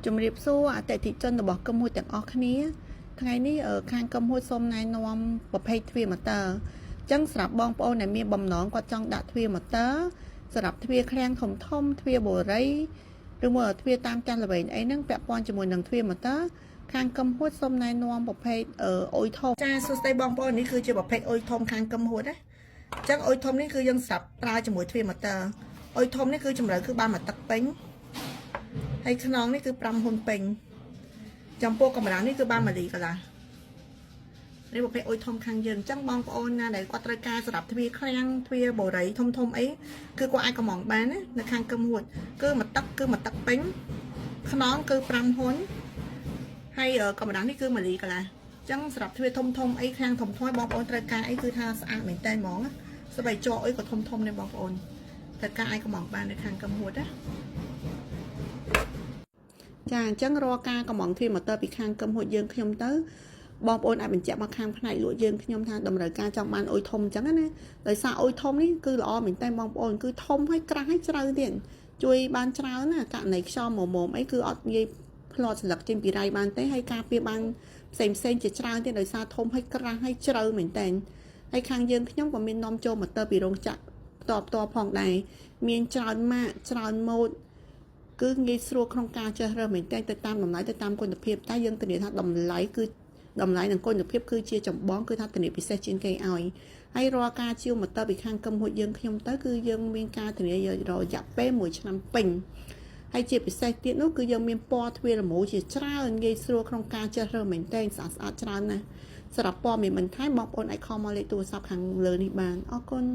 ជំរាបសួរអតិថិជនរបស់ក្រុមហ៊ុនទាំងអស់គ្នាថ្ងៃនេះខាងក្រុមហ៊ុនសូមណែនាំប្រភេទទ្វារម៉ូទ័រអញ្ចឹងសម្រាប់បងប្អូនដែលមានបំណងគាត់ចង់ដាក់ទ្វារម៉ូទ័រសម្រាប់ទ្វារឃ្លាំងធំទ្វារបូរីឬមួយទ្វារតាមចាស់ល្វែងអីហ្នឹងពាក់ព័ន្ធជាមួយនឹងទ្វារម៉ូទ័រខាងក្រុមហ៊ុនសូមណែនាំប្រភេទអុយធំចាសួស្តីបងប្អូននេះគឺជាប្រភេទអុយធំខាងក្រុមហ៊ុនណាអញ្ចឹងអុយធំនេះគឺយើងសម្រាប់ប្រើជាមួយទ្វារម៉ូទ័រអុយធំនេះគឺជម្រៅគឺបានមកទឹកពេញហើយខ្នងនេះគឺ5ហ៊ុនពេញចំពោះកម្រាស់នេះគឺបាន1លីកន្លះនេះប្រភេទអុយធំខាងយើងអញ្ចឹងបងប្អូនណាដែលគាត់ត្រូវការសម្រាប់ទ្វារឃ្លាំងទ្វារបូរីធំអីគឺគាត់អាចកំងបានណានៅខាងក្រុមហ៊ុនគឺមកទឹកពេញខ្នងគឺ5ហ៊ុនហើយកម្រាស់នេះគឺ1លីកន្លះអញ្ចឹងសម្រាប់ទ្វារធំអីឃ្លាំងធំបងប្អូនត្រូវការអីគឺថាស្អាតមែនតើហ្មងស្បែកជ័រអីក៏ធំនេះបងប្អូនត្រូវការអាចកំងបាននៅខាងក្រុមហ៊ុនណាចាអញ្ចឹងរាល់ការកំងទ្វារម៉ូទ័រពីខាងក្រុមហ៊ុនយើងខ្ញុំទៅបងប្អូនអាចបញ្ជាក់មកខាងផ្នែកលក់យើងខ្ញុំថាតម្រូវការចង់បានអុយធំអញ្ចឹងណាដោយសារអុយធំនេះគឺល្អមែនតើបងប្អូនគឺធំហើយក្រាស់ហើយជ្រៅទៀតជួយបានច្រើនណាករណីខ្យល់មុំអីគឺអត់ងាយផ្លាត់ស្លឹកចេញពីរៃបានទេហើយការពារបានផ្សេងជាច្រើនទៀតដោយសារធំហើយក្រាស់ហើយជ្រៅមែនតើហើយខាងយើងខ្ញុំក៏មាននាំចូលម៉ូទ័រពីរោងចក្រផ្ទាល់ផងដែរមានច្រើនម៉ាកច្រើនម៉ូតគឺងាយស្រួលក្នុងការជ្រើសរើសមែនតើទៅតាមតម្លៃទៅតាមគុណភាពតែយើងធានាថាតម្លៃនិងគុណភាពគឺជាចម្បងគឺថាធានាពិសេសជាងគេឲ្យហើយរាល់ការជាវម៉ូទ័រពីខាងក្រុមហ៊ុនយើងខ្ញុំទៅគឺយើងមានការធានារយៈពេល1ឆ្នាំពេញហើយជាពិសេសទៀតនោះគឺយើងមានពណ៌ទ្វារល្មូជាច្រើនងាយស្រួលក្នុងការជ្រើសរើសមែនតើស្អាតច្រើនណាស់សម្រាប់ព័ត៌មានបន្ថែមបងប្អូនអាចខលមកលេខទូរស័ព្ទខាងលើនេះបានអរគុណ